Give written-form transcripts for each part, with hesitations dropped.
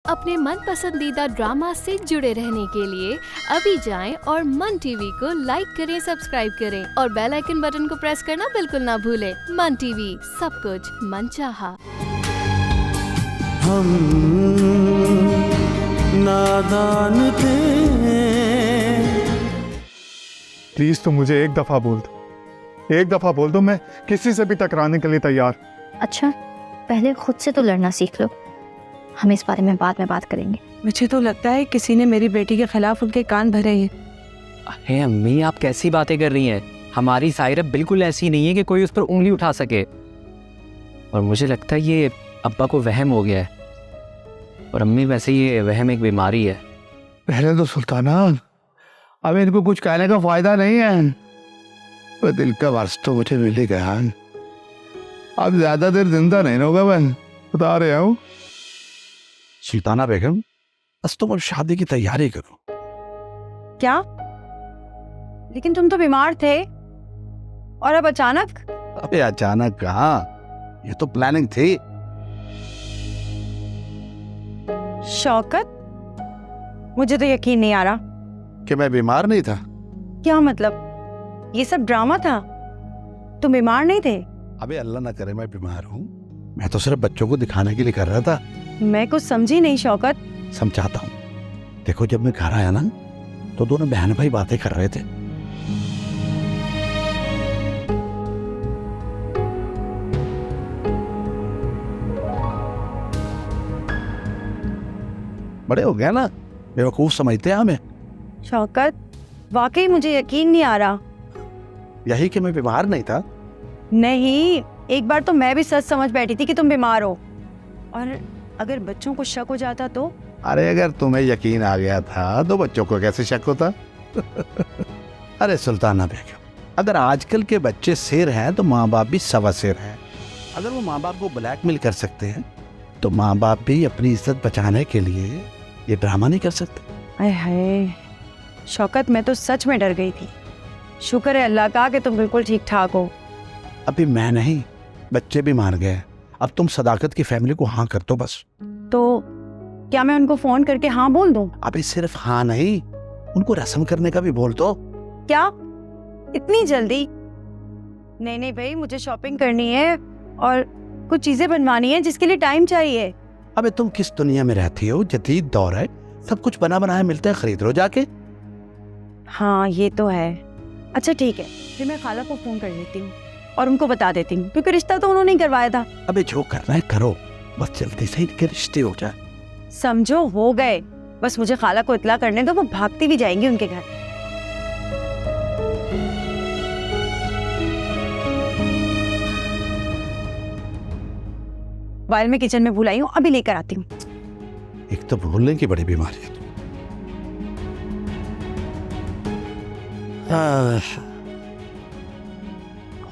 अपने मन पसंदीदा ड्रामा से जुड़े रहने के लिए अभी जाएं और मन टीवी को लाइक करें, सब्सक्राइब करें और बेल आइकन बटन को प्रेस करना बिल्कुल ना भूलें। मन टीवी, सब कुछ मनचाहा। हम नादान थे। प्लीज तो मुझे एक दफा बोल दो, मैं किसी से भी टकराने के लिए तैयार। अच्छा, पहले खुद से तो लड़ना सीख लो, हम इस बारे में बाद में बात करेंगे। मुझे तो लगता है किसी ने मेरी बेटी के खिलाफ उनके कान भरे हैं। अरे अम्मी, आप कैसी बातें कर रही हैं? हमारी सायरा बिल्कुल ऐसी नहीं है कि कोई उस पर उंगली उठा सके। और मुझे लगता है ये अब्बा को वहम हो गया है। और अम्मी, वैसे ये वहम एक बीमारी है। पहले तो सुल्ताना, अब इनको कुछ कहने का फायदा नहीं है। वो दिल का वार्स तो मुझे मिल ही गया। अब ज्यादा देर जिंदा नहीं होगा, मैं बता रहा हूँ। सुल्ताना बेगम, बस तुम अब शादी की तैयारी करो। क्या? लेकिन तुम तो बीमार थे और अब अचानक? अबे अचानक कहाँ, ये तो प्लानिंग थी। शौकत, मुझे तो यकीन नहीं आ रहा कि मैं बीमार नहीं था। क्या मतलब? ये सब ड्रामा था? तुम बीमार नहीं थे? अबे अल्लाह ना करे मैं बीमार हूँ, मैं तो सिर्फ बच्चों को दिखाने के लिए कर रहा था। मैं कुछ समझी नहीं शौकत। समझाता हूँ। देखो, जब मैं घर आया ना तो दोनों बहन भाई बातें कर रहे थे। बड़े हो गया ना, बेवकूफ समझते हैं हमें। शौकत, वाकई मुझे यकीन नहीं आ रहा। यही कि मैं बीमार नहीं था। नहीं, एक बार तो मैं भी सच समझ बैठी थी कि तुम बीमार हो। और अगर बच्चों को शक हो जाता तो? अरे अगर तुम्हें यकीन आ गया था तो बच्चों को कैसे शक होता? अरे सुल्ताना बेगम, अगर आजकल के बच्चे शेर हैं तो माँ बाप भी सवा शेर हैं। अगर वो माँ बाप को ब्लैकमेल कर सकते हैं तो माँ बाप भी अपनी इज्जत बचाने के लिए ये ड्रामा नहीं कर सकते। आय हाय शौकत, मैं तो सच में डर गई थी। शुक्र है अल्लाह का कि तुम बिल्कुल ठीक ठाक हो। अभी मैं नहीं, बच्चे भी मान गए। अब तुम सदाकत की फैमिली को हाँ कर दो बस। तो क्या मैं उनको फोन करके हाँ बोल दूं? अभी सिर्फ हाँ नहीं, उनको रस्म करने का भी बोल दो। क्या इतनी जल्दी? नहीं नहीं भाई, मुझे शॉपिंग करनी है और कुछ चीजें बनवानी है जिसके लिए टाइम चाहिए। अबे तुम किस दुनिया में रहती हो? जदीद दौर है, सब कुछ बना बनाया मिलता है, खरीद लो जाके। हाँ ये तो है। अच्छा ठीक है, फिर मैं खाला को फोन कर लेती हूँ और उनको बता देती हूँ, क्योंकि रिश्ता तो उन्होंने ही करवाया था। अबे जो करना है करो, बस जल्दी से इनके रिश्ते हो जाए। समझो, हो गए। बस मुझे खाला को इत्ला करने दो, वो भागती भी जाएंगी उनके घर। वाइल मैं किचन में भूल आई हूँ, अभी लेकर आती हूँ। एक तो भूलने की बड़ी बीमारी है।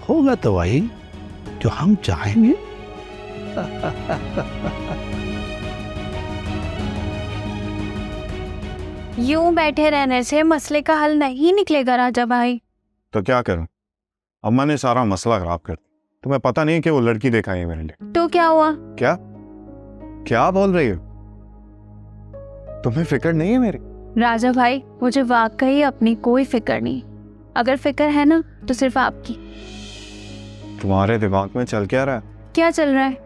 होगा तो वही जो हम चाहेंगे। यूं बैठे रहने से मसले का हल नहीं निकलेगा राजा भाई। तो क्या करूं? अम्मा ने सारा मसला खराब कर दिया। तुम्हें पता नहीं है कि वो लड़की देखा है मेरे लिए। तो क्या हुआ? क्या बोल रही हो? तुम्हें फिक्र नहीं है मेरी? राजा भाई, मुझे वाकई अपनी कोई फिक्र नहीं। अगर फिक्र है ना तो सिर्फ आपकी। तुम्हारे दिमाग में चल क्या रहा है? क्या चल रहा है?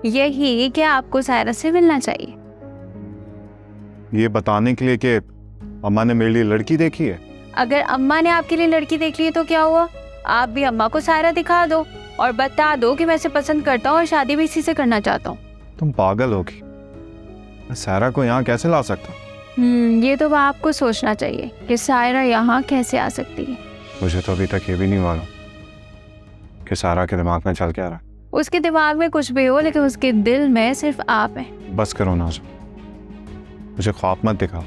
यही कि आपको सायरा से मिलना चाहिए। ये बताने के लिए कि अम्मा ने मेरे लिए लड़की देखी है। अगर अम्मा ने आपके लिए लड़की देख ली है तो क्या हुआ? आप भी अम्मा को सायरा दिखा दो और बता दो कि मैं इसे पसंद करता हूँ और शादी भी इसी से करना चाहता हूँ। तुम पागल होगी। मैं सायरा को यहाँ कैसे ला सकता? ये तो आपको सोचना चाहिए कि सायरा यहाँ कैसे आ सकती है। मुझे तो अभी तक ये भी नहीं मालूम कि सायरा के दिमाग में चल क्या रहा है। उसके दिमाग में कुछ भी हो, लेकिन उसके दिल में सिर्फ आप हैं। बस करो नाज़, मुझे ख्वाब मत दिखाओ।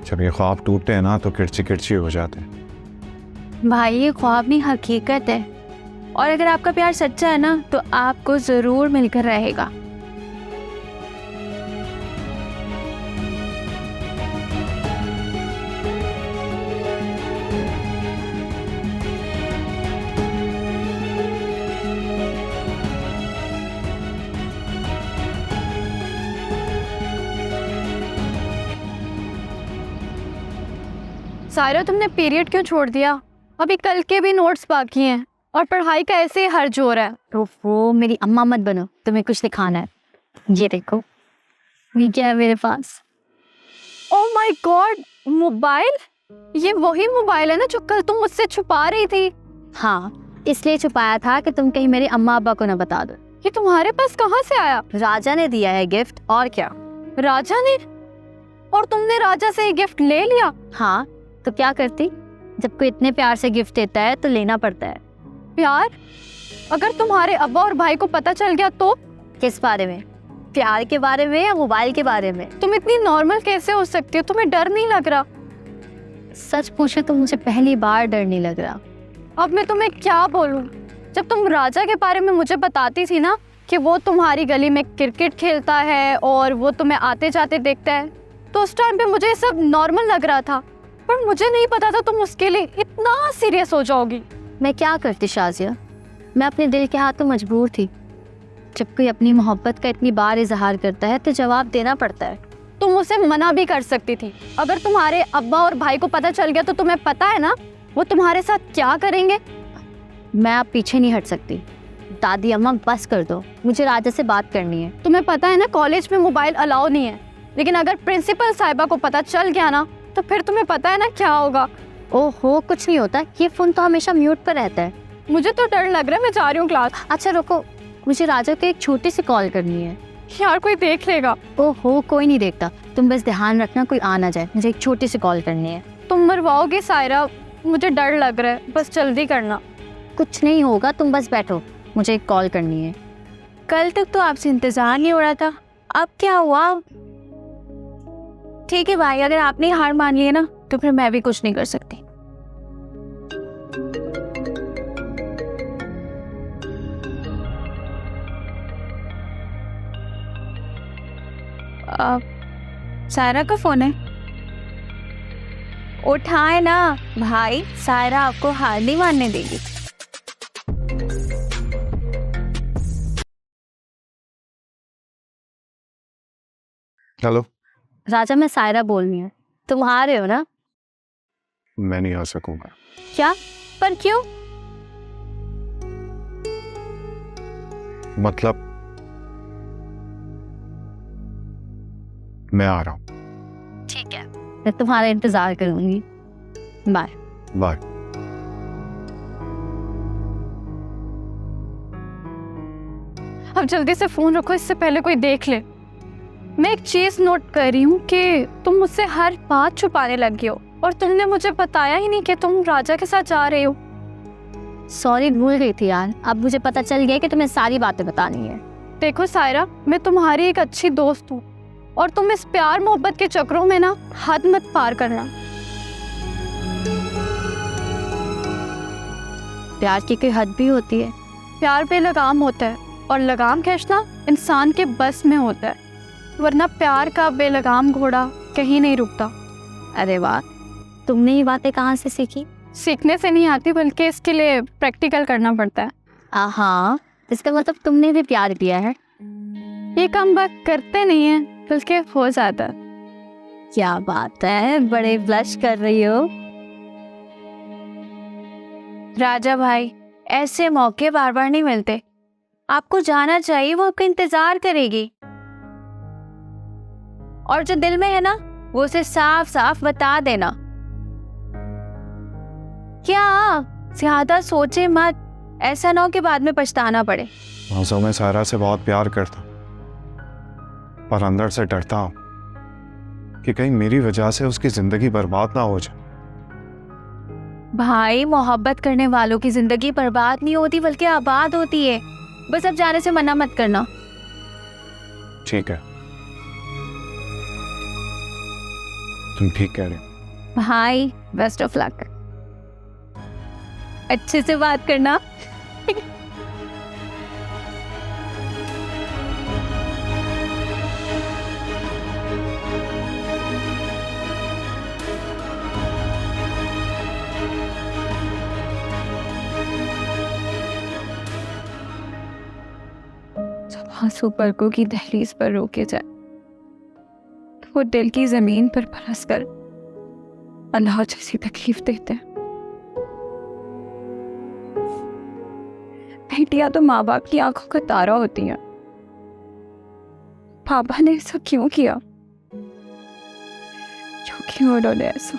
जब ये ख्वाब टूटते हैं ना तो किरची किरची हो जाते हैं। भाई, ये ख्वाब नहीं हकीकत है। और अगर आपका प्यार सच्चा है ना तो आपको जरूर मिलकर रहेगा। सायरा तुमने पीरियड क्यों छोड़ दिया? अभी कल के भी नोट्स बाकी हैं और पढ़ाई का ऐसे ही हर जोर है। तो वो मेरी अम्मा मत बनो, तुम्हें कुछ दिखाना है। ये देखो, ये क्या है मेरे पास। Oh my god, mobile? ये वही मोबाइल है ना जो कल तुम मुझसे छुपा रही थी? हाँ, इसलिए छुपाया था कि तुम कहीं मेरे अम्मा अब्बा को ना बता दो। ये तुम्हारे पास कहाँ से आया? राजा ने दिया है गिफ्ट, और क्या। राजा ने? और तुमने राजा से ये गिफ्ट ले लिया? हाँ, तो क्या करती, जब कोई इतने प्यार से गिफ्ट देता है तो लेना पड़ता है। प्यार? अगर तुम्हारे अब्बा और भाई को पता चल गया तो? किस बारे में? प्यार के बारे में या मोबाइल के बारे में? तुम इतनी नॉर्मल कैसे हो सकती हो? तुम्हें डर नहीं लग रहा? सच पूछे तो मुझे पहली बार डर नहीं लग रहा। अब मैं तुम्हें क्या बोलूं? जब तुम राजा के बारे में मुझे बताती थी ना कि वो तुम्हारी गली में क्रिकेट खेलता है और वो तुम्हें आते जाते देखता है, तो उस टाइम पे मुझे ये सब नॉर्मल लग रहा था, पर मुझे नहीं पता था तुम उसके लिए इतना सीरियस हो जाओगी। मैं क्या करती शाजिया, मैं अपने दिल के हाथों मजबूर थी। जब कोई अपनी मोहब्बत का इतनी बार इजहार करता है तो जवाब देना पड़ता है। तुम उसे मना भी कर सकती थी। अगर तुम्हारे अब्बा और भाई को पता चल गया तो तुम्हें पता है ना वो तुम्हारे साथ क्या करेंगे। मैं अब पीछे नहीं हट सकती। दादी अम्मा बस कर दो, मुझे राजा से बात करनी है। तुम्हें पता है ना कॉलेज में मोबाइल अलाउ नहीं है, लेकिन अगर प्रिंसिपल साहिबा को पता चल गया ना तो फिर तुम्हें पता है ना क्या होगा। ओहो, कुछ नहीं होता, ये फोन तो हमेशा म्यूट पर रहता है। मुझे तो डर लग रहा है, मैं जा रही हूँ क्लास। अच्छा रुको, मुझे राजा को एक छोटी सी कॉल करनी है। यार कोई देख लेगा। ओहो, कोई नहीं देखता, तुम बस ध्यान रखना कोई आ ना जाए। मुझे एक छोटी सी कॉल करनी है। तुम मरवाओगे सायरा, मुझे डर लग रहा है, बस जल्दी करना। कुछ नहीं होगा, तुम बस बैठो, मुझे एक कॉल करनी है। कल तक तो आपसे इंतजार नहीं हो रहा था, अब क्या हुआ? ठीक है भाई, अगर आपने हार मान ली है ना तो फिर मैं भी कुछ नहीं कर सकती। सायरा का फोन है, उठाए ना भाई, सायरा आपको हार नहीं मानने देगी। हेलो। राजा, मैं सायरा बोल रही हूँ, तुम आ रहे हो ना? मैं नहीं आ सकूंगा। क्या? पर क्यों? मतलब मैं आ रहा हूँ। ठीक है, मैं तुम्हारा इंतजार करूंगी। Bye bye. अब जल्दी से फोन रखो, इससे पहले कोई देख ले। मैं एक चीज नोट कर रही हूँ कि तुम मुझसे हर बात छुपाने लगी हो और तुमने मुझे बताया ही नहीं कि तुम राजा के साथ जा रहे हो। सॉरी, भूल गई थी यार। अब मुझे पता चल गया कि तुम्हें सारी बातें बतानी है। देखो सायरा, मैं तुम्हारी एक अच्छी दोस्त हूँ और तुम इस प्यार मोहब्बत के चक्रों में ना हद मत पार करना। प्यार की कोई हद भी होती है। प्यार पे लगाम होता है और लगाम खींचना इंसान के बस में होता है, वरना प्यार का बेलगाम घोड़ा कहीं नहीं रुकता। अरे वाह, तुमने ये बातें कहाँ से सीखी? सीखने से नहीं आती, बल्कि इसके लिए प्रैक्टिकल करना पड़ता है। हाँ, इसका मतलब तुमने भी प्यार किया है। ये काम बात करते नहीं है, बल्कि हो जाता है। क्या बात है, बड़े ब्लश कर रही हो। राजा भाई, ऐसे मौके बार बार नहीं मिलते, आपको जाना चाहिए, वो आपका इंतजार करेगी। और जो दिल में है ना वो उसे साफ साफ बता देना। क्या ज्यादा सोचे मत, ऐसा ना हो कि बाद में पछताना पड़े। मौसम में सायरा से बहुत प्यार करता, पर अंदर से डरता हूँ कि कहीं मेरी वजह से उसकी जिंदगी बर्बाद ना हो जाए। भाई, मोहब्बत करने वालों की जिंदगी बर्बाद नहीं होती बल्कि आबाद होती है। बस अब जाने से मना मत करना। ठीक है, तुम ठीक कह रहे हो। भाई, बेस्ट ऑफ लक, अच्छे से बात करना। आंसू पलकों की दहलीज पर रोके जाए तो वो दिल की जमीन पर बरस कर अल्लाह जैसी तकलीफ देते हैं। बेटियां तो माँ बाप की आंखों का तारा होती हैं। पापा ने ऐसा क्यों किया? क्यों उन्होंने ऐसा?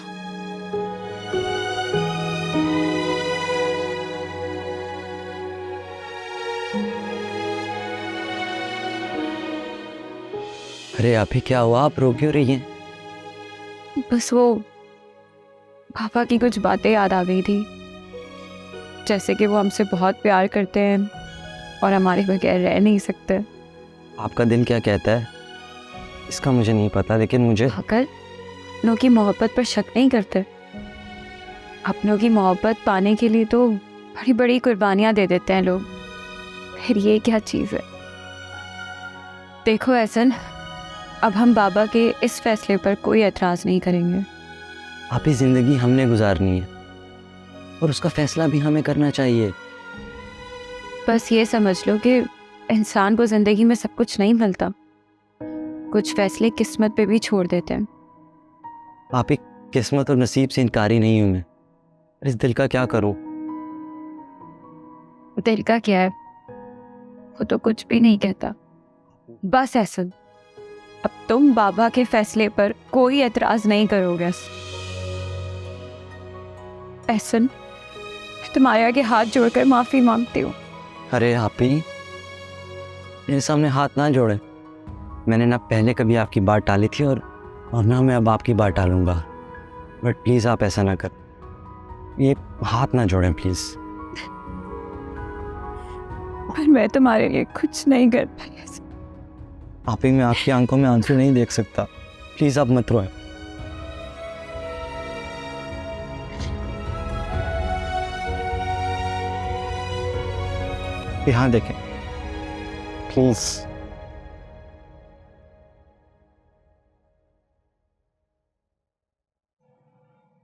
अरे आप ही क्या हुआ, आप रो क्यों रही हैं? बस वो पापा की कुछ बातें याद आ गई थी, जैसे कि वो हमसे बहुत प्यार करते हैं और हमारे बगैर रह नहीं सकते। आपका दिल क्या कहता है इसका मुझे नहीं पता, लेकिन मुझे अगर अपनों की मोहब्बत पर शक नहीं करते, अपनों की मोहब्बत पाने के लिए तो बड़ी बड़ी कुर्बानियां दे देते हैं लोग, फिर ये क्या चीज़ है? देखो एहसन, अब हम बाबा के इस फैसले पर कोई एतराज़ नहीं करेंगे। आप ही ज़िंदगी हमने गुजारनी है और उसका फैसला भी हमें करना चाहिए। बस ये समझ लो कि इंसान को ज़िंदगी में सब कुछ नहीं मिलता, कुछ फैसले किस्मत पे भी छोड़ देते हैं। आप ही किस्मत और नसीब से इनकारी नहीं हूँ मैं, इस दिल का क्या करूँ? दिल का क्या है, वो तो कुछ भी नहीं कहता। बस एहसन, अब तुम बाबा के फैसले पर कोई एतराज नहीं करोगे। एहसन, मैं तुम्हारे आगे हाथ जोड़कर माफी मांगती हूँ। अरे आप ही मेरे सामने हाथ ना जोड़े, मैंने ना पहले कभी आपकी बात टाली थी और ना मैं अब आपकी बात टालूंगा, बट प्लीज़ आप ऐसा ना कर, ये हाथ ना जोड़ें प्लीज़। पर मैं तुम्हारे लिए कुछ नहीं कर पाई। आप ही मैं आपकी आंखों में आंसू नहीं देख सकता, प्लीज़ आप मत रोएं। यहाँ देखें प्लीज़।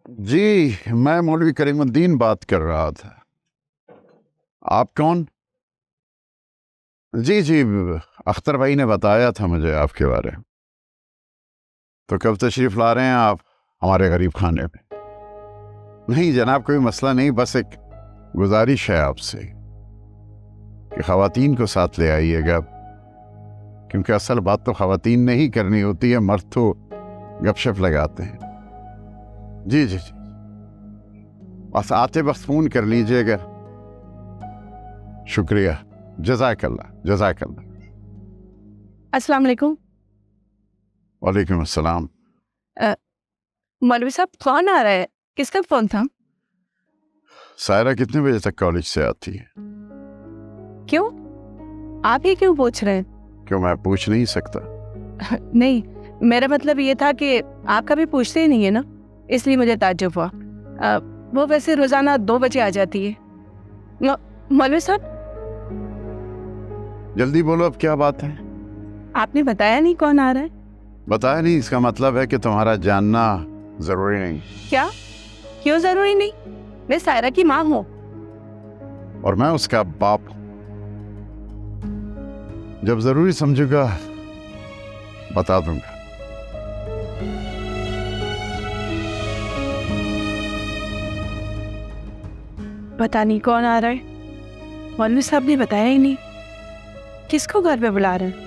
जी, मैं मौलवी करीमुद्दीन बात कर रहा था। आप कौन? जी जी, अख्तर भाई ने बताया था मुझे आपके बारे में। तो कब तशरीफ ला रहे हैं आप हमारे गरीब खाने में? नहीं जनाब, कोई मसला नहीं, बस एक गुजारिश है आपसे कि ख़वातीन को साथ ले आइएगा, क्योंकि असल बात तो ख़वातीन ने ही करनी होती है, मर्द तो गपशप लगाते हैं। जी जी जी, बस आते वक्त फ़ोन कर लीजिएगा। शुक्रिया, जज़ाकल्लाह जज़ाकल्लाह। अस्सलाम वालेकुम। वालेकुम अस्सलाम। मौलवी साहब कौन आ रहा है, किसका फोन था? सायरा कितने बजे तक कॉलेज से आती है? क्यों, आप ही क्यों पूछ रहे हैं? क्यों, मैं पूछ नहीं सकता? नहीं, मेरा मतलब ये था कि आप कभी पूछते ही नहीं है ना, इसलिए मुझे ताज्जुब हुआ। वो वैसे रोजाना 2 बजे आ जाती है। मौलवी साहब जल्दी बोलो, अब क्या बात है? आपने बताया नहीं कौन आ रहा है? बताया नहीं, इसका मतलब है कि तुम्हारा जानना जरूरी नहीं। क्या, क्यों जरूरी नहीं? मैं सायरा की माँ हूँ। और मैं उसका बाप हूं। जब जरूरी समझूंगा बता दूंगा। पता नहीं कौन आ रहा है, मौलवी साहब ने बताया ही नहीं। किसको घर पे बुला रहे हैं?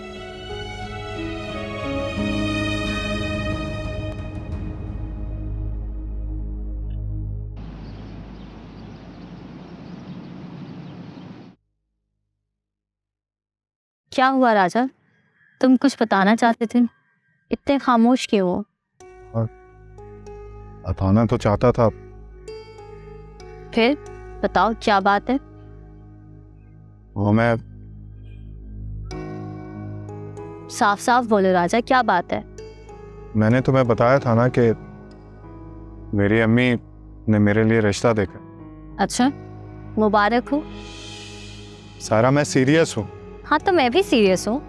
क्या हुआ राजा, तुम कुछ बताना चाहते थे, इतने खामोश क्यों हो? बताना तो चाहता था। फिर बताओ क्या बात है? वो मैं साफ साफ बोलो राजा, क्या बात है? मैंने तुम्हें बताया था ना कि मेरी अम्मी ने मेरे लिए रिश्ता देखा। अच्छा, मुबारक हो। सारा मैं सीरियस हूँ। हाँ तो मैं भी सीरियस हूँ।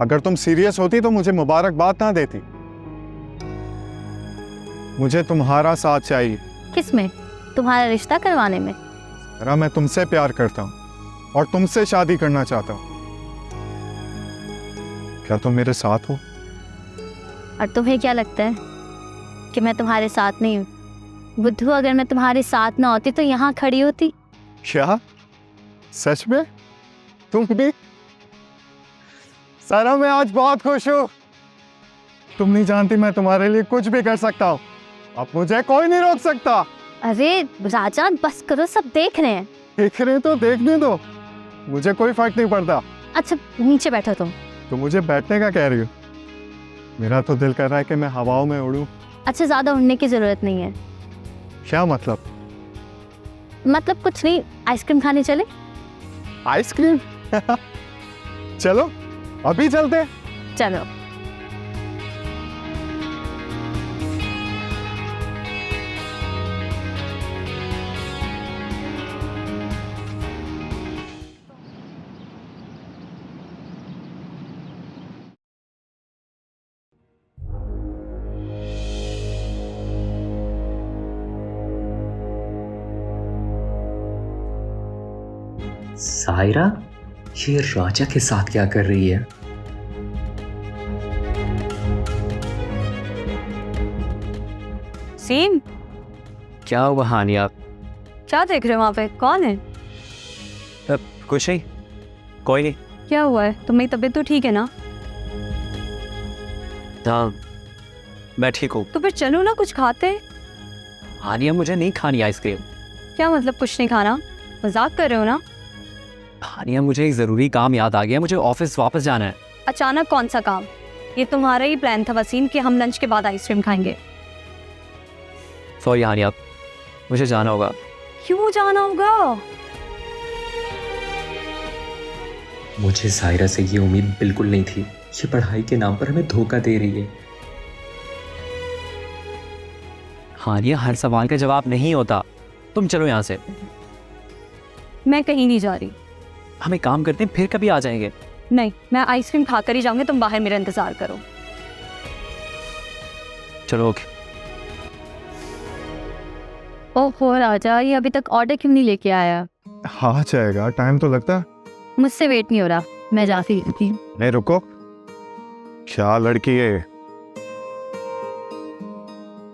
अगर तुम सीरियस होती तो मुझे मुबारकबाद ना देती। मुझे तुम्हारा साथ चाहिए। किसमें? तुम्हारा रिश्ता करवाने में? सारा मैं तुमसे प्यार करता हूँ और तुमसे शादी करना चाहता हूँ। क्या तुम मेरे साथ हो? और तुम्हें क्या लगता है कि मैं तुम्हारे साथ नहीं हूँ। बुद्धू, अगर मैं तुम्हारे साथ ना होती तो यहाँ खड़ी होती। क्या सच में? तुम भी? सारा मैं आज बहुत खुश हूँ। तुम नहीं जानती मैं तुम्हारे लिए कुछ भी कर सकता हूँ। अब मुझे कोई नहीं रोक सकता। अरे राजा बस करो, सब देख रहे हैं। देख रहे तो देखने दो, मुझे कोई फर्क नहीं पड़ता। अच्छा नीचे बैठो तुम। तो मुझे बैठने का कह रही हो? मेरा तो दिल कर रहा है कि मैं हवाओं में उड़ूं। अच्छा ज़्यादा उड़ने की ज़रूरत नहीं है। क्या मतलब? मतलब कुछ नहीं, आइसक्रीम खाने चले? आइसक्रीम? चलो अभी चलते। चलो। सायरा ये राजा के साथ क्या कर रही है? सीन, क्या हुआ हानिया? क्या देख रहे हो वहाँ पे? कौन है? कुछ नहीं, कोई नहीं। क्या हुआ है? तुम्हारी तबीयत तो ठीक है ना? हाँ मैं ठीक हूँ। तो फिर चलो ना, कुछ खाते। हानिया मुझे नहीं खानी आइसक्रीम। क्या मतलब कुछ नहीं खाना? मजाक कर रहे हो ना? हानिया मुझे एक ज़रूरी काम याद आ गया, मुझे ऑफिस वापस जाना है। अचानक कौन सा काम? ये तुम्हारा ही प्लान था वसीम कि हम लंच के बाद आइसक्रीम खाएंगे। सॉरी हानिया, मुझे जाना होगा। क्यों जाना होगा? मुझे सायरा से ये उम्मीद बिल्कुल नहीं थी। ये पढ़ाई के नाम पर हमें धोखा दे रही है। हानिया हर सवाल का जवाब नहीं होता। तुम चलो यहाँ से। मैं कहीं नहीं जा रही। हम एक काम करते हैं, फिर कभी आ जाएंगे। नहीं, मैं आइसक्रीम खाकर ही जाऊंगी। तुम बाहर मेरा इंतजार करो। चलो ओके। ओहो राजा, ये अभी तक ऑर्डर क्यों नहीं लेके आया? हाँ जाएगा, टाइम तो लगता है। मुझसे वेट नहीं हो रहा, मैं जाती थी। नहीं रुको, क्या लड़की है?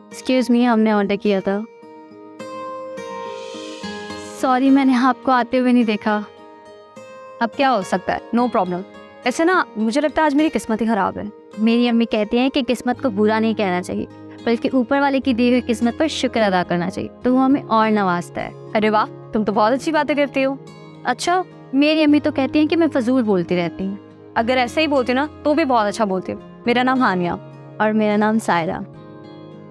एक्सक्यूज मी, हमने ऑर्डर किया था। सॉरी, मैंने आपको आते हुए नहीं देखा। अब क्या हो सकता है, नो प्रॉब्लम। ऐसे ना मुझे लगता है आज मेरी किस्मत ही खराब है। मेरी अम्मी कहती हैं कि किस्मत को बुरा नहीं कहना चाहिए, बल्कि ऊपर वाले की दी हुई किस्मत पर शुक्र अदा करना चाहिए, तो वो हमें और नवाजता है। अरे वाह, तुम तो बहुत अच्छी बातें करती हो। अच्छा, मेरी अम्मी तो कहती हैं कि मैं फजूल बोलती रहती हूँ। अगर ऐसे ही बोलती ना तो भी बहुत अच्छा बोलती हो। मेरा नाम हानिया। और मेरा नाम सायरा।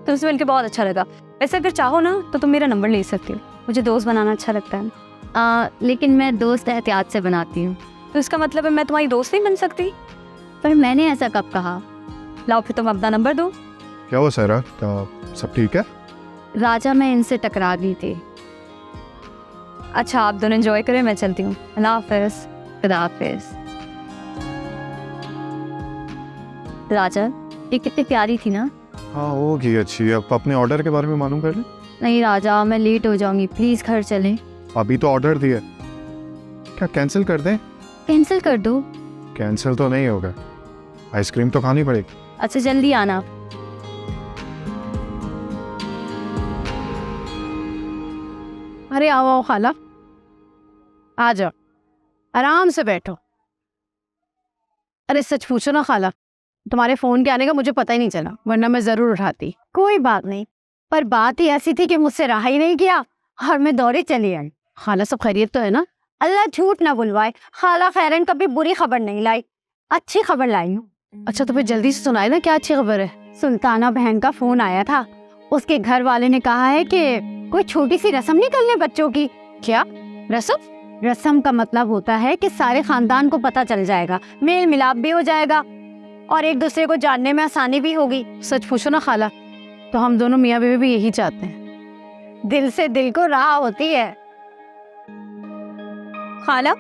तुमसे मिलकर बहुत अच्छा लगा। वैसे अगर चाहो ना तो तुम मेरा नंबर ले सकती हो। मुझे दोस्त बनाना अच्छा लगता है। लेकिन मैं दोस्त एहतियात से बनाती हूँ। तो इसका मतलब है मैं तुम्हारी दोस्त नहीं बन सकती? पर मैंने ऐसा कब कहा? लाओ फिर तुम अपना नंबर दो। क्या हुआ सायरा, सब ठीक है? राजा, मैं इनसे टकरा गई थी। अच्छा आप दोनों एंजॉय करें, मैं चलती हूँ। अल्लाह हाफिज़। खुदा हाफिज़। राजा, ये कितनी प्यारी थी ना? हाँ होगी अच्छी। अब अपने ऑर्डर के बारे में मालूम कर ले। नहीं राजा, मैं लेट हो जाऊंगी, प्लीज़ घर चलें। अभी तो ऑर्डर दिया, क्या कैंसिल कर दें? कैंसिल कर दो। कैंसिल तो नहीं होगा, आइसक्रीम तो खानी पड़ेगी। अच्छा जल्दी आना। अरे आओ आओ खाला, आ जाओ, आराम से बैठो। अरे सच पूछो ना खाला, तुम्हारे फ़ोन के आने का मुझे पता ही नहीं चला, वरना मैं ज़रूर उठाती। कोई बात नहीं, पर बात ही ऐसी थी कि मुझसे रहा ही नहीं गया और मैं दौड़े चली आई। खाला सब खैरियत तो है ना? अल्लाह झूठ ना बुलवाए, खाला खैरन कभी बुरी खबर नहीं लाई, अच्छी खबर लाई हूँ। अच्छा तो फिर जल्दी से सुनाए ना, क्या अच्छी खबर है? सुल्ताना बहन का फोन आया था। उसके घर वाले ने कहा है कि कोई छोटी सी रस्म निकलने बच्चों की। क्या रस्म? रस्म का मतलब होता है कि सारे खानदान को पता चल जाएगा, मेल मिलाप भी हो जाएगा और एक दूसरे को जानने में आसानी भी होगी। सच पूछो ना खाला, तो हम दोनों मियाँ बीवी भी यही चाहते हैं। दिल से दिल को राह होती है। खाला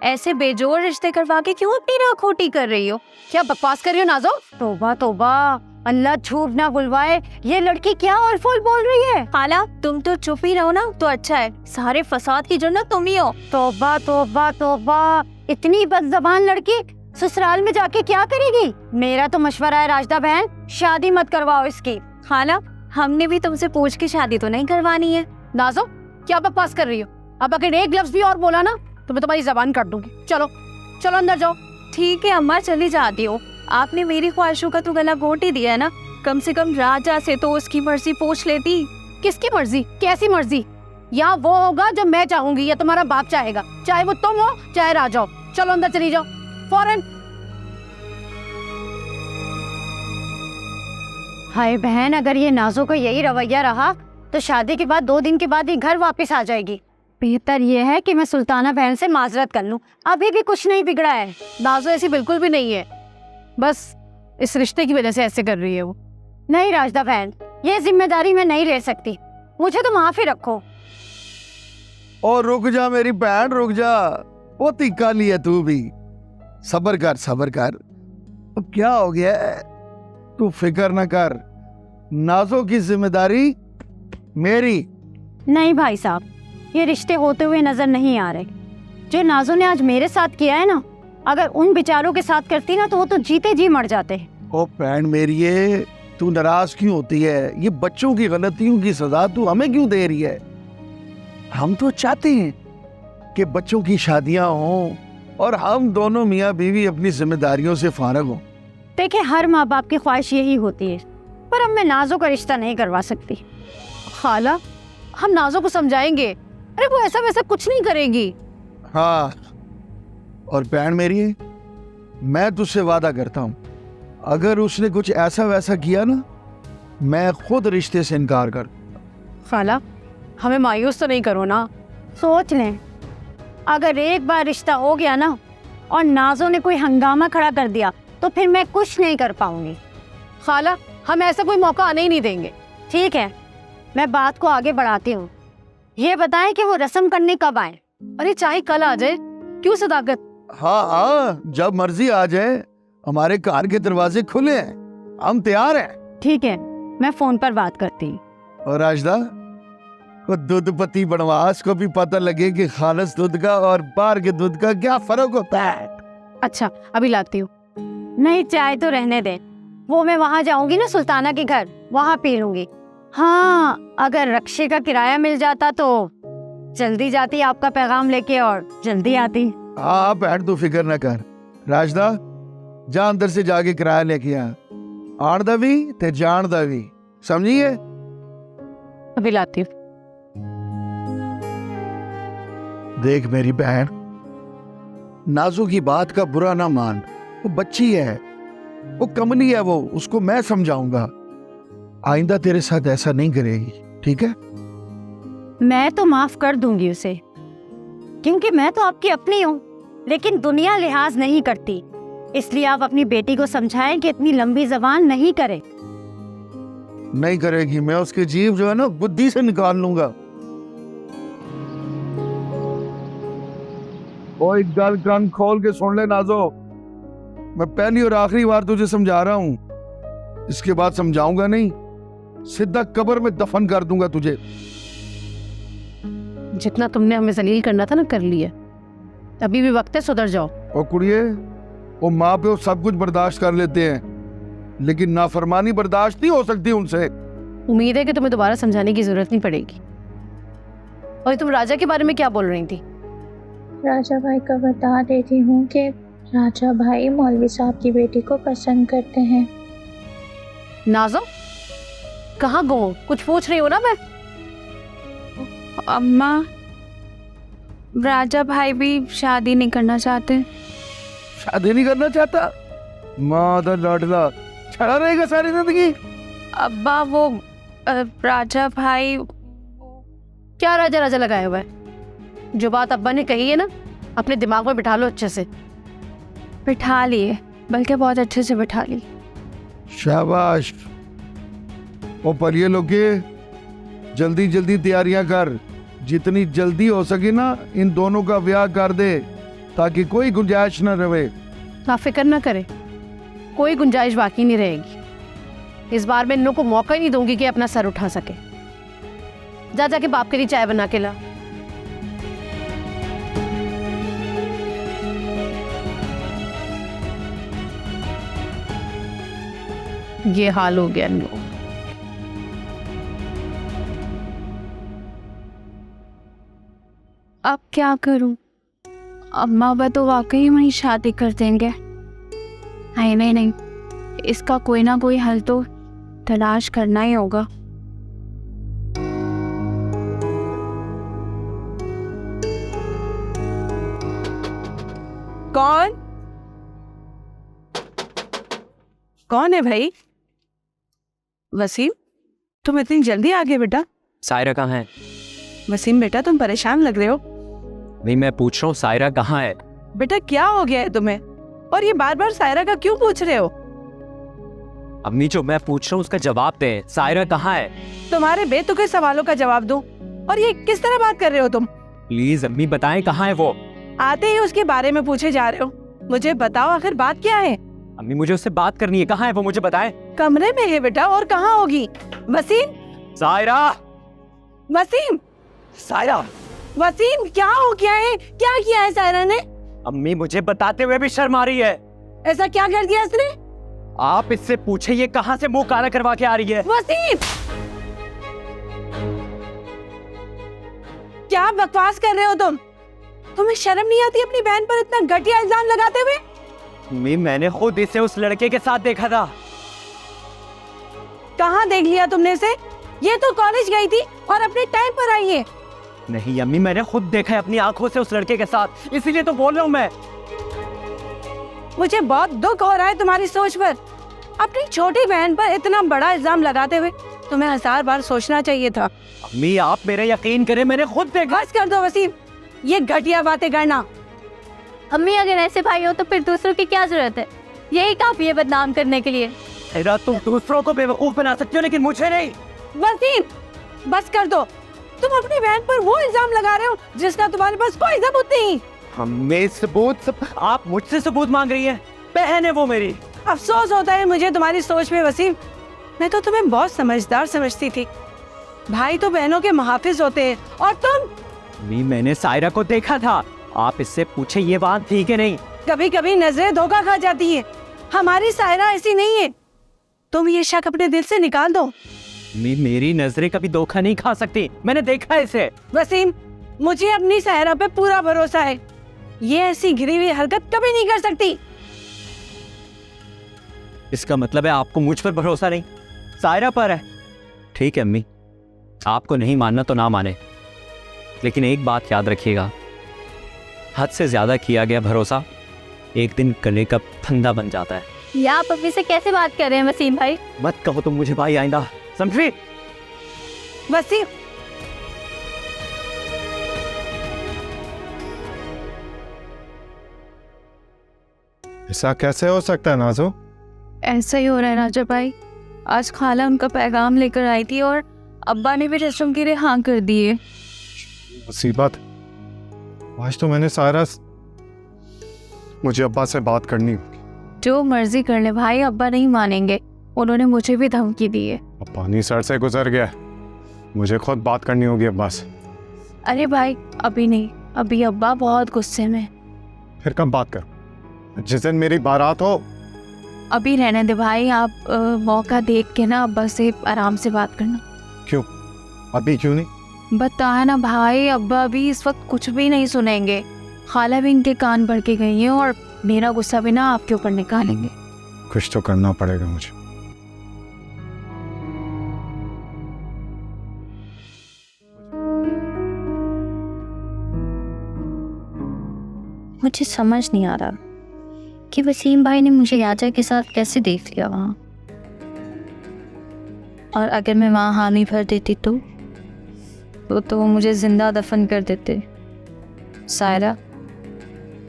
ऐसे बेजोड़ रिश्ते करवा के क्यों अपनी राह खोटी कर रही हो? क्या बकवास कर रही हो नाजो? तौबा तौबा, अल्लाह झूठ ना बुलवाए, ये लड़की क्या और फूल बोल रही है। खाला तुम तो चुप ही रहो ना तो अच्छा है, सारे फसाद की जड़ ना तुम ही हो। तौबा तौबा तौबा, इतनी बदज़बान लड़की ससुराल में जाके क्या करेगी? मेरा तो मशवरा है राजदा बहन, शादी मत करवाओ इसकी। खाला हमने भी तुमसे पूछ के शादी तो नहीं करवानी है। नाजो क्या बकवास कर रही हो? अब अगर एक लफ्ज भी और बोला ना तो मैं तुम्हारी जबान काट दूंगी। चलो चलो अंदर जाओ। ठीक है अम्मा, चली जाती हूँ। आपने मेरी ख्वाहिशों का तो गला घोट ही दिया है ना। कम से कम राजा से तो उसकी मर्जी पूछ लेती। किसकी मर्जी? कैसी मर्जी? यहाँ वो होगा जो मैं चाहूंगी या तुम्हारा बाप चाहेगा, चाहे वो तुम हो चाहे राजा हो। चलो अंदर चली जाओ फौरन। हाय बहन, अगर ये नाजो का यही रवैया रहा तो शादी के बाद 2 दिन के बाद ही घर वापस आ जाएगी। बेहतर ये है कि मैं सुल्ताना बहन से माजरत कर लूं। अभी भी कुछ नहीं बिगड़ा है। नाजो ऐसी बिल्कुल भी नहीं है, बस इस रिश्ते की वजह से ऐसे कर रही है वो। नहीं राजदा बहन, ये जिम्मेदारी मैं नहीं ले सकती। मुझे तो माफी रखो। और रुक जा मेरी बहन, रुक जा। वो तीखा लिया तू भी। सबर कर सबर कर। अब क्या हो गया है? तू फिक्र न कर, नाजो की जिम्मेदारी मेरी। नहीं भाई साहब, ये रिश्ते होते हुए नजर नहीं आ रहे। जो नाजो ने आज मेरे साथ किया है ना, अगर उन बेचारों के साथ करती ना तो वो तो जीते जी मर जाते। ओ बहन मेरी, ये तू नाराज क्यों होती है? ये बच्चों की गलतियों की सजा तू हमें क्यों दे रही है? हम तो चाहते हैं कि बच्चों की शादियां हों और हम दोनों मियाँ बीवी अपनी जिम्मेदारियों से फारग हों। देखिए, हर माँ बाप की ख्वाहिश यही होती है, पर अब मैं नाजो का रिश्ता नहीं करवा सकती। खाला, हम नाजो को समझाएंगे। अरे वो ऐसा वैसा कुछ नहीं करेगी। हाँ, और बहन मेरी, मैं तुझसे वादा करता हूँ, अगर उसने कुछ ऐसा वैसा किया ना, मैं खुद रिश्ते से इनकार कर। खाला, हमें मायूस तो नहीं करो ना। सोच लें, अगर एक बार रिश्ता हो गया ना और नाजो ने कोई हंगामा खड़ा कर दिया तो फिर मैं कुछ नहीं कर पाऊंगी। खाला, हम ऐसा कोई मौका आने ही नहीं देंगे। ठीक है, मैं बात को आगे बढ़ाती हूँ। ये बताएं कि वो रस्म करने कब आए? अरे चाहे कल आ जाए, क्यों सदाकत? हाँ हाँ, जब मर्जी आ जाए। हमारे कार के दरवाजे खुले हैं, हम तैयार हैं। ठीक है, मैं फोन पर बात करती हूँ। और राजदा को दूध पत्ती बनवा, इसको भी पता लगे कि खालिस दूध का और बाहर के दूध का क्या फर्क होता है। अच्छा, अभी लाती हूँ। नहीं, चाय तो रहने दे। वो मैं वहाँ जाऊंगी ना सुल्ताना के घर, वहाँ पी लूंगी। हाँ, अगर रक्शे का किराया मिल जाता तो जल्दी जाती आपका पैगाम लेके और जल्दी आती। हाँ बहन, तू फिक्र न कर। राजदा, जा अंदर से जाके किराया लेके आ। आण दा भी ते जान दा भी, समझिए? अभी लाती हूँ। देख मेरी बहन, नाजो की बात का बुरा ना मान। वो बच्ची है, वो कमली है, वो उसको मैं समझाऊंगा। आइंदा तेरे साथ ऐसा नहीं करेगी, ठीक है? मैं तो माफ कर दूंगी उसे, क्योंकि मैं तो आपकी अपनी हूँ। लेकिन दुनिया लिहाज नहीं करती, इसलिए आप अपनी बेटी को समझाएं कि इतनी लंबी जबान नहीं करे। नहीं करेगी, मैं उसकी जीभ जो है ना बुद्धि से निकाल लूंगा। ओ एक गल कान खोल के सुन ले नाजो, मैं पहली और आखिरी बार तुझे समझा रहा हूँ। इसके बाद समझाऊंगा नहीं, सीधा कब्र में दफन कर दूंगा तुझे। जितना तुमने हमें जलील करना था ना, कर लिया। अभी भी वक्त है, सुधर जाओ। और कुड़िए, वो माँ पे सब कुछ बर्दाश्त कर लेते हैं, लेकिन नाफरमानी बर्दाश्त नहीं हो सकती उनसे। उम्मीद है कि तुम्हें दोबारा समझाने की जरूरत नहीं पड़ेगी। और तुम राजा के बारे में क्या बोल रही थी? राजा भाई का बता देती हूँ कि राजा भाई मौलवी साहब की बेटी को पसंद करते हैं। नाजो, कहाँ गो? कुछ पूछ रही हो ना? मैं अम्मा, राजा भाई भी शादी नहीं करना चाहते। शादी नहीं करना चाहता? मादा लाडला छड़ा रहेगा सारी जिंदगी। अब्बा, वो राजा भाई। क्या राजा राजा लगाया हुआ है? जो बात अब्बा ने कही है ना, अपने दिमाग में बिठा लो अच्छे से। बिठा लिए, बल्कि बहुत अच्छे से बिठा ली। शाबाश। ओ पर ये लोग जल्दी जल्दी तैयारियां कर, जितनी जल्दी हो सके ना इन दोनों का ब्याह कर दे, ताकि कोई गुंजाइश न रहे। आप फिक्र ना करें, कोई गुंजाइश बाकी नहीं रहेगी। इस बार मैं इन लोगों को मौका ही नहीं दूंगी कि अपना सर उठा सके। जा जाके बाप के लिए चाय बना के ला। ये हाल हो गया इन लोगों। अब क्या करूं? अम्मा अब्बा तो वाकई वहीं शादी कर देंगे। नहीं, इसका कोई ना कोई हल तो तलाश करना ही होगा। कौन है भाई? वसीम, तुम इतनी जल्दी आ गए बेटा? सायरा कहाँ है? वसीम बेटा, तुम परेशान लग रहे हो। नहीं, मैं पूछ रहा हूँ सायरा कहाँ है? बेटा क्या हो गया है तुम्हें, और ये बार बार सायरा का क्यों पूछ रहे हो? अम्मी, जो मैं पूछ रहा हूँ उसका जवाब दें। सायरा कहाँ है? तुम्हारे बेतुके सवालों का जवाब दूं? और ये किस तरह बात कर रहे हो तुम? प्लीज अम्मी बताएं कहाँ है वो। आते ही उसके बारे में पूछे जा रहे हो। मुझे बताओ आखिर बात क्या है? अम्मी, मुझे उससे बात करनी है। कहाँ है वो, मुझे बताएं। कमरे में है बेटा, और कहाँ होगी? वसीम, सायरा! वसीम, सायरा! वसीम, क्या हो गया है? क्या किया है सायरा ने? अम्मी, मुझे बताते हुए भी शर्म आ रही है। ऐसा क्या कर दिया इसने? आप इससे पूछे ये कहाँ से मुंह काला करवा के आ रही है। वसीम, क्या बकवास कर रहे हो तुम? तुम्हें शर्म नहीं आती अपनी बहन पर इतना घटिया इल्जाम लगाते हुए? अम्मी, मैंने खुद इसे उस लड़के के साथ देखा था। कहाँ देख लिया तुमने इसे? ये तो कॉलेज गई थी और अपने टाइम पर आई है। नहीं अम्मी, मैंने खुद देखा है अपनी आंखों से उस लड़के के साथ, इसीलिए तो बोल रहा हूँ मैं। मुझे बहुत दुख हो रहा है तुम्हारी सोच पर। अपनी छोटी बहन पर इतना बड़ा इल्जाम लगाते हुए तुम्हें 1000 बार सोचना चाहिए था। अम्मी, आप मेरा यकीन करें, मैंने खुद देखा। बस कर दो वसीम, ये घटिया बातें करना। अम्मी, अगर ऐसे भाई हो तो फिर दूसरों की क्या जरूरत है? यही काफी है बदनाम करने के लिए। सायरा, तुम दूसरों को बेवकूफ बना सकते हो लेकिन मुझे नहीं। वसीम, बस कर दो। तुम अपनी बहन पर वो इल्जाम लगा रहे हो जिसका तुम्हारे पास कोई सबूत नहीं। हमें सबूत आप मुझसे सबूत मांग रही हैं? बहन है वो मेरी। अफसोस होता है मुझे तुम्हारी सोच पे वसीम। मैं तो तुम्हें बहुत समझदार समझती थी। भाई तो बहनों के मुहाफिज होते हैं, और तुम? अम्मी, मैंने सायरा को देखा था। आप इससे पूछे ये बात थी कि नहीं? कभी कभी नजरें धोखा खा जाती है। हमारी सायरा ऐसी नहीं है। तुम ये शक अपने दिल से निकाल दो। अम्मी, मेरी नजरें कभी धोखा नहीं खा सकती, मैंने देखा है इसे। वसीम, मुझे अपनी सायरा पे पूरा भरोसा है। ये ऐसी गिरी हुई हरकत कभी नहीं कर सकती। इसका मतलब है आपको मुझ पर भरोसा नहीं, सायरा पर है। ठीक है अम्मी, आपको नहीं मानना तो ना माने, लेकिन एक बात याद रखिएगा, हद से ज्यादा किया गया भरोसा एक दिन गले का फंदा बन जाता है। ये आप अभी से कैसे बात कर रहे हैं वसीम भाई? मत कहो तुम मुझे भाई आइंदा, समझी? वसीम, ऐसा कैसे हो सकता है नाजो? ऐसा ही हो रहा है राजा भाई। आज खाला उनका पैगाम लेकर आई थी और अब्बा ने भी रस्म के लिए हाँ कर दिए। मुसीबत, आज तो मैंने सायरा, मुझे अब्बा से बात करनी होगी। जो मर्जी कर ले भाई, अब्बा नहीं मानेंगे। उन्होंने मुझे भी धमकी दी है। अब पानी सर से गुजर गया, मुझे खुद बात करनी होगी अब्बा से। अरे भाई, अभी नहीं, अभी अब्बा बहुत गुस्से में। फिर कब बात करूं? जिस दिन मेरी बारात हो। अभी रहने दे भाई, आप मौका देख के ना अब्बा से आराम से बात करना। क्यों? अभी क्यों नहीं? बताया ना भाई, अब्बा भी इस वक्त कुछ भी नहीं सुनेंगे। खाला भी इनके कान भर के गई हैं और मेरा गुस्सा भी ना आपके ऊपर निकालेंगे। कुछ तो करना पड़ेगा मुझे। मुझे समझ नहीं आ रहा कि वसीम भाई ने मुझे राजा के साथ कैसे देख लिया वहाँ। और अगर मैं वहाँ हामी भर देती तो वो मुझे जिंदा दफन कर देते। सायरा,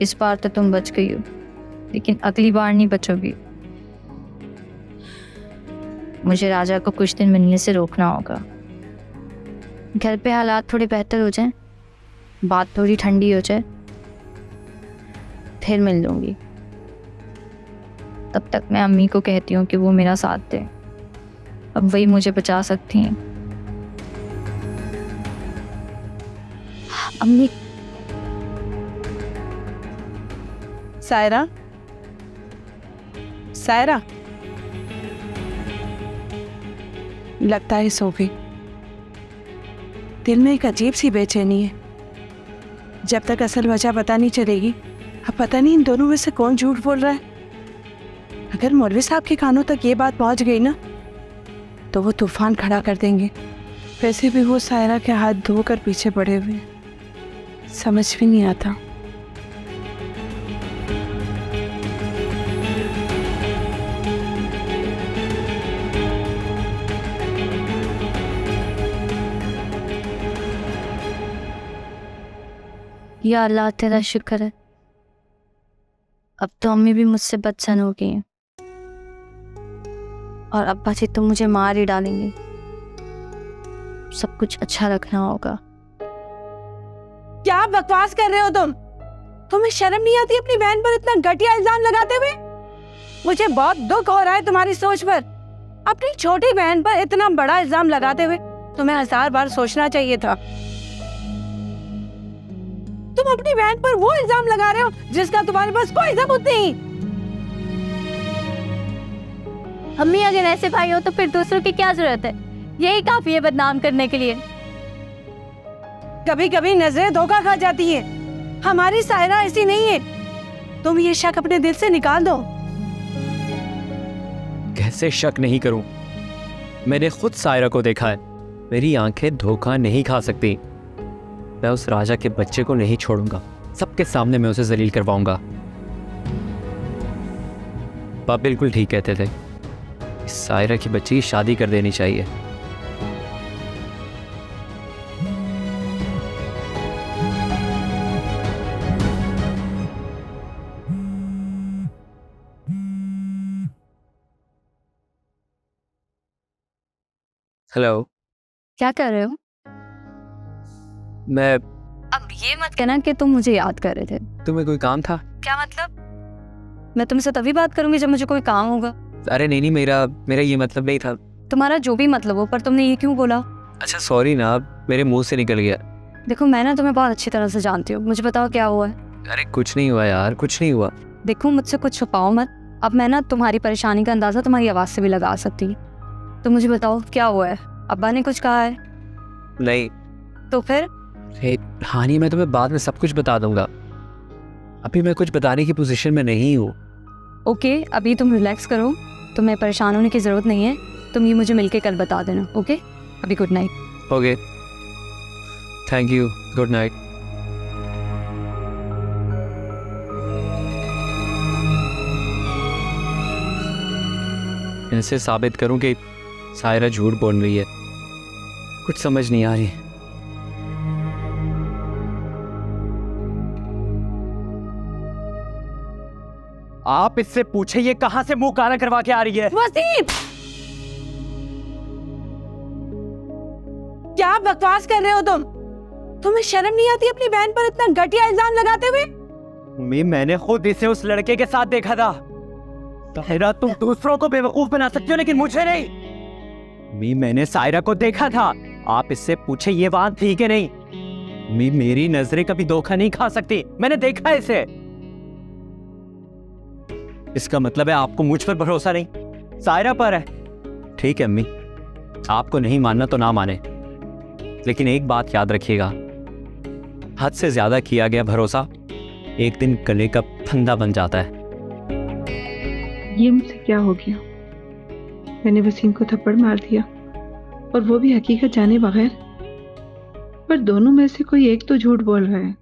इस बार तो तुम बच गई हो, लेकिन अगली बार नहीं बचोगी। मुझे राजा को कुछ दिन मिलने से रोकना होगा। घर पे हालात थोड़े बेहतर हो जाएं, बात थोड़ी ठंडी हो जाए, फिर मिल लूँगी। तब तक मैं अम्मी को कहती हूँ कि वो मेरा साथ दे। अब वही मुझे बचा सकती हैं। अम्मी। सायरा, सायरा, लगता है सो गई। दिल में एक अजीब सी बेचैनी है। जब तक असल वजह पता नहीं चलेगी, अब पता नहीं इन दोनों में से कौन झूठ बोल रहा है। अगर मौलवी साहब के कानों तक ये बात पहुंच गई ना, तो वो तूफान खड़ा कर देंगे। वैसे भी वो सायरा के हाथ धोकर पीछे पड़े हुए, समझ भी नहीं आता। या अल्लाह तेरा शुक्र है, अब तो अम्मी भी मुझसे बदसन हो गई हैं और अब्बा जी तो मुझे मार ही डालेंगे। सब कुछ अच्छा रखना होगा। क्या बकवास कर रहे हो तुम? तुम्हें शर्म नहीं आती अपनी बहन पर इतना घटिया इल्जाम लगाते हुए? मुझे बहुत दुख हो रहा है तुम्हारी सोच पर। अपनी छोटी बहन पर इतना बड़ा इल्जाम लगाते हुए तुम्हें 1000 बार सोचना चाहिए था। तुम अपनी बहन पर वो इल्जाम लगा रहे हो जिसका तुम्हारे पास कोई सबूत नहीं। अम्मी अगर ऐसे भाई हो तो फिर दूसरों की क्या जरूरत है? यही काफी है बदनाम करने के लिए। कभी कभी नजरें धोखा खा जाती हैं। हमारी सायरा ऐसी नहीं है। तुम ये शक अपने दिल से निकाल दो। कैसे शक नहीं करूं? मैंने खुद सायरा को देखा है। मेरी आंखें धोखा नहीं खा सकती। मैं उस राजा के बच्चे को नहीं छोड़ूंगा। सबके सामने मैं उसे जलील करवाऊंगा। पापा बिल्कुल ठीक कहते थे, इस सायरा की बच्ची की शादी कर देनी चाहिए। हेलो, क्या कर रहे हो? मैं अब ये मत कहना कि तुम मुझे याद कर रहे थे। तुम्हें कोई काम था? क्या मतलब? मैं तुमसे तभी बात करूंगी जब मुझे कोई काम होगा। अरे नहीं, मेरा ये मतलब नहीं था। तुम्हारा जो भी मतलब हो, पर तुमने ये क्यों बोला? अच्छा सॉरी ना, मेरे मुंह से निकल गया। देखो मैं ना तुम्हें बहुत अच्छी तरह से जानती हूँ। मुझे बताओ क्या हुआ है? अरे कुछ नहीं हुआ यार, कुछ नहीं हुआ। देखो मुझसे कुछ छुपाओ मत। अब मैं ना तुम्हारी परेशानी का अंदाजा तुम्हारी आवाज़ से भी लगा सकती हूँ। तो मुझे बताओ क्या हुआ है? अब्बा ने कुछ कहा है? नहीं। तो फिर? हानी, मैं तुम्हें बाद में सब कुछ बता दूंगा। अभी मैं कुछ बताने की पोजीशन में नहीं हूँ। ओके, अभी तुम रिलैक्स करो। तुम्हें परेशान होने की ज़रूरत नहीं है। तुम ये मुझे मिलके कल बता देना। ओके, अभी good night. Okay, thank you, good night. इनसे साबित करूं कि सायरा झूठ बोल रही है, कुछ समझ नहीं आ रही। आप इससे पूछे ये कहां से मुंह काला करवा के आ रही है। वसीम, क्या बकवास कर रहे हो तुम? तुम्हें शर्म नहीं आती अपनी बहन पर इतना घटिया इल्जाम लगाते हुए? मैंने खुद इसे उस लड़के के साथ देखा था। सायरा, तुम दूसरों को बेवकूफ बना सकते हो लेकिन मुझे नहीं। मैंने सायरा को देखा था। आप इससे पूछे ये बात थी कि नहीं। मेरी नजरें कभी धोखा नहीं खा सकती। मैंने देखा इसे। इसका मतलब है आपको मुझ पर भरोसा नहीं, सायरा पर है। ठीक है अम्मी, आपको नहीं मानना तो ना माने, लेकिन एक बात याद रखिएगा, हद से ज्यादा किया गया भरोसा एक दिन गले का फंदा बन जाता है। ये मुझसे क्या हो गया? मैंने वसीम को थप्पड़ मार दिया और वो भी हकीकत जाने बगैर। पर दोनों में से कोई एक तो झूठ बोल रहा है।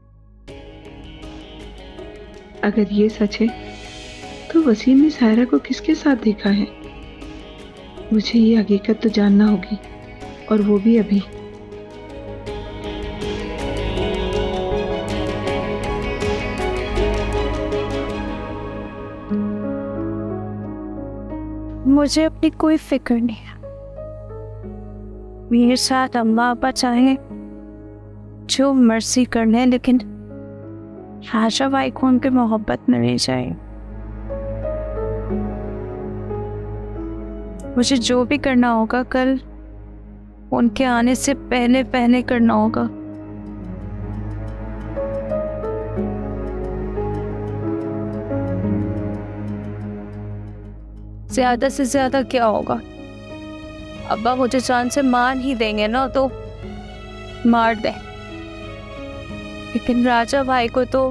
अगर ये सच है तो वसीम ने सायरा को किसके साथ देखा है? मुझे ये हकीकत तो जानना होगी, और वो भी अभी। मुझे अपनी कोई फिक्र नहीं है। मेरे साथ अम्मा अब्बा चाहे जो मर्जी कर लें, लेकिन राजा भाई को उनकी मोहब्बत मिलनी चाहिए। मुझे जो भी करना होगा कल उनके आने से पहले पहले करना होगा। ज्यादा से ज्यादा क्या होगा? अब्बा मुझे जान से मार ही देंगे ना, तो मार दे। लेकिन राजा भाई को तो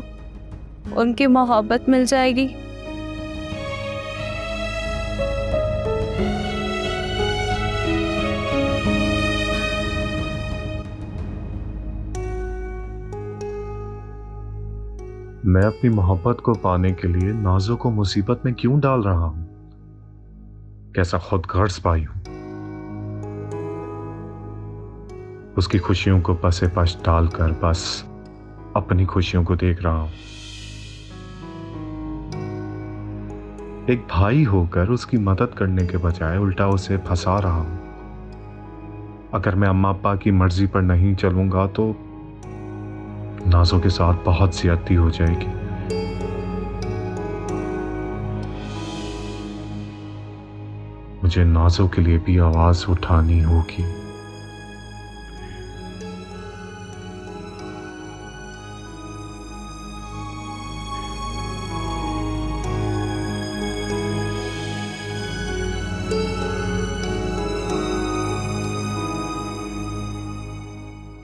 उनकी मोहब्बत मिल जाएगी। मैं अपनी मोहब्बत को पाने के लिए नाजो को मुसीबत में क्यों डाल रहा हूं? कैसा खुदगर्ज पाई हूं। उसकी खुशियों को पसे पास डालकर बस अपनी खुशियों को देख रहा हूं। एक भाई होकर उसकी मदद करने के बजाय उल्टा उसे फंसा रहा हूं। अगर मैं अम्मा अब्बा की मर्जी पर नहीं चलूंगा तो नाजो के साथ बहुत ज्यादती हो जाएगी। मुझे नाजो के लिए भी आवाज उठानी होगी।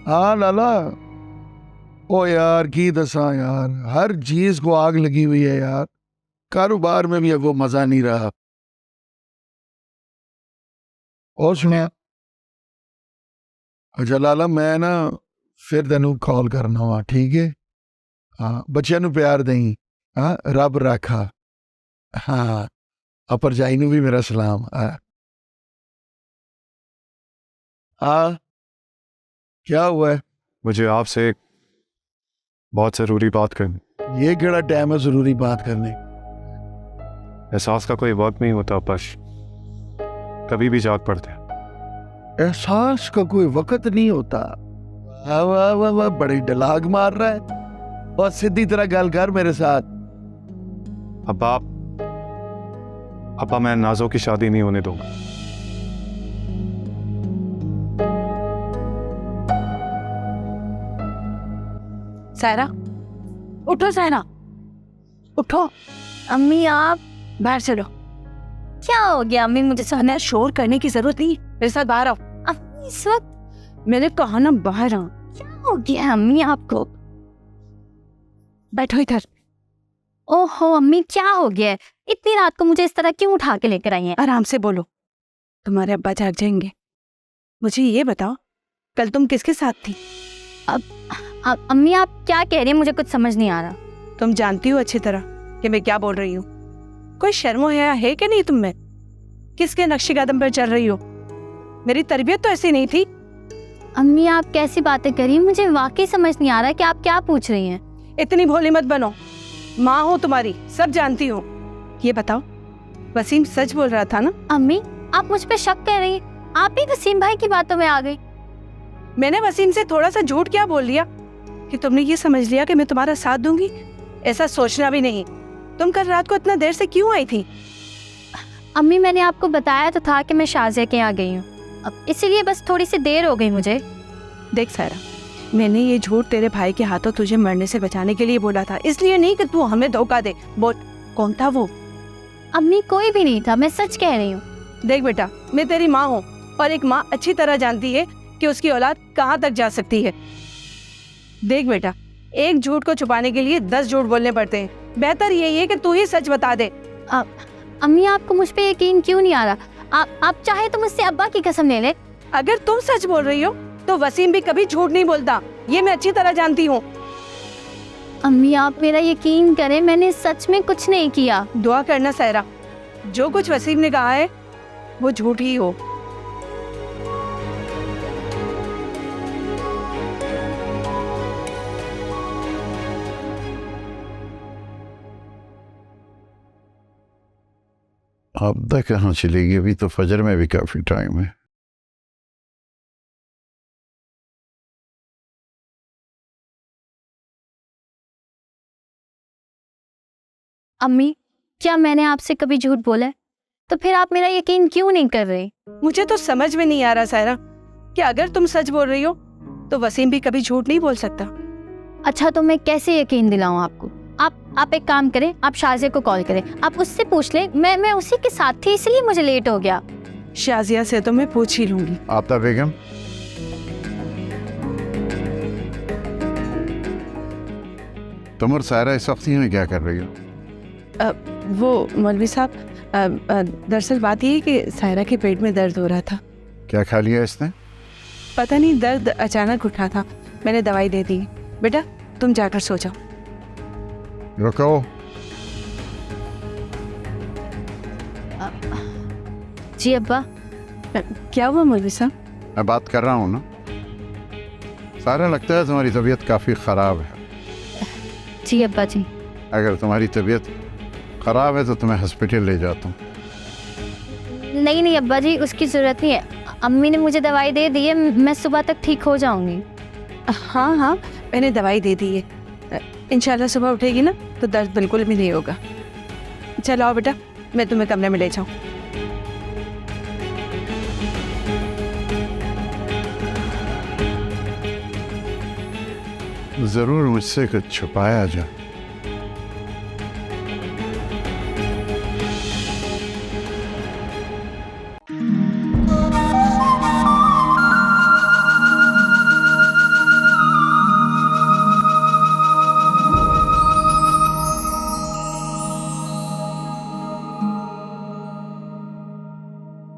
हाँ लाला, ओ यार की दसा यार, हर चीज को आग लगी हुई है यार। कारोबार में भी अब वो मजा नहीं रहा। और सुनिया, अच्छा लाला मैं ना फिर तेनू कॉल करना वा, ठीक है? हाँ बच्चों नू प्यार दई। हाँ रब रखा। हाँ अपर जाई नू भी मेरा सलाम। हाँ क्या हुआ है? मुझे आपसे एक बहुत जरूरी बात करनी। ये केड़ा टाइम है जरूरी बात करने? एहसास का कोई वक्त नहीं होता, बस कभी भी जाग पड़ते हैं। एहसास का कोई वक्त नहीं होता? वाह वाह वाह वाह, बड़ी डलाग मार रहा है। और सीधी तरह गल कर मेरे साथ। अब्बा मैं नाजो की शादी नहीं होने दूंगा। सायरा उठो, सायरा उठो। अम्मी आप बाहर चलो। क्या हो गया अम्मी? मुझे साना शोर करने की जरूरत नहीं, मेरे साथ बाहर आओ। अम्मी इस वक्त मैंने कहा ना बाहर आओ। क्या हो गया अम्मी आपको? बैठो इधर। ओहो अम्मी क्या हो गया है? इतनी रात को मुझे इस तरह क्यों उठा के लेकर आई हैं? आराम से बोलो, तुम्हारे अब्बा जाग जाएंगे। मुझे ये बताओ कल तुम किसके साथ थी? अम्मी आप क्या कह रही हैं? मुझे कुछ समझ नहीं आ रहा। तुम जानती हो अच्छी तरह कि मैं क्या बोल रही हूँ। कोई शर्म हया है कि नहीं तुम में? किसके नक्शे कदम पर चल रही हो? मेरी तरबियत तो ऐसी नहीं थी। अम्मी आप कैसी बातें कर रही हैं? मुझे वाकई समझ नहीं आ रहा कि आप क्या पूछ रही हैं। इतनी भोली मत बनो, माँ हो तुम्हारी, सब जानती हो। ये बताओ वसीम सच बोल रहा था ना? अम्मी आप मुझ पे शक कर रही हैं? आप ही वसीम भाई की बातों में आ गई। मैंने वसीम से थोड़ा सा झूठ क्या बोल लिया कि तुमने ये समझ लिया कि मैं तुम्हारा साथ दूंगी? ऐसा सोचना भी नहीं। तुम कल रात को इतना देर से क्यों आई थी? अम्मी मैंने आपको बताया तो था कि मैं शाजिया के यहाँ गई हूँ, अब इसीलिए बस थोड़ी सी देर हो गई मुझे। देख सायरा, मैंने ये झूठ तेरे भाई के हाथों तुझे मरने से बचाने के लिए बोला था, इसलिए नहीं कि तू हमें धोखा दे। बोल कौन था वो? अम्मी कोई भी नहीं था, मैं सच कह रही हूँ। देख बेटा, मैं तेरी माँ हूँ और एक माँ अच्छी तरह जानती है कि उसकी औलाद कहाँ तक जा सकती है। देख बेटा, एक झूठ को छुपाने के लिए 10 झूठ बोलने पड़ते हैं। बेहतर यही है कि तू ही सच बता दे। अम्मी आपको मुझ पे यकीन क्यों नहीं आ रहा? आप चाहे तो मुझसे अब्बा की कसम ले ले। अगर तुम सच बोल रही हो तो वसीम भी कभी झूठ नहीं बोलता, ये मैं अच्छी तरह जानती हूँ। अम्मी आप मेरा यकीन करें, मैंने सच में कुछ नहीं किया। दुआ करना सायरा, जो कुछ वसीम ने कहा है वो झूठ ही हो। अब तक कहाँ चलेगी? अभी तो फजर में भी काफी टाइम है। अम्मी क्या मैंने आपसे कभी झूठ बोला है? तो फिर आप मेरा यकीन क्यों नहीं कर रहे? मुझे तो समझ में नहीं आ रहा सायरा कि अगर तुम सच बोल रही हो तो वसीम भी कभी झूठ नहीं बोल सकता। अच्छा तो मैं कैसे यकीन दिलाऊं आपको? आप एक काम करें, आप शाजिया को कॉल करें, आप उससे पूछ लें। मैं उसी के साथ थी इसलिए मुझे लेट हो गया। शाजिया से तो मैं पूछ ही लूंगी। आफ्ताब बेगम, तुम और सायरा इस वक्त में क्या कर रही हो? वो मौलवी साहब, दरअसल बात ये है कि सायरा के पेट में दर्द हो रहा था। क्या खा लिया इसने? पता नहीं, दर्द अचानक उठा था, मैंने दवाई दे दी। बेटा तुम जाकर सो जाओ। रुको, जी अब्बा। क्या हुआ मौलवी साहब? मैं बात कर रहा हूँ ना। सारा लगता है तुम्हारी तबीयत काफ़ी ख़राब है। जी अब्बा जी। अगर तुम्हारी तबीयत ख़राब है तो तुम्हें हॉस्पिटल ले जाता हूँ। नहीं नहीं अब्बा जी, उसकी ज़रूरत नहीं है। अम्मी ने मुझे दवाई दे दी है, मैं सुबह तक ठीक हो जाऊंगी। हाँ हाँ, मैंने दवाई दे दी है। इंशाल्लाह सुबह उठेगी ना तो दर्द बिल्कुल भी नहीं होगा। चलो आओ बेटा, मैं तुम्हें कमरे में ले जाऊँ। ज़रूर मुझसे कुछ छुपाया जा।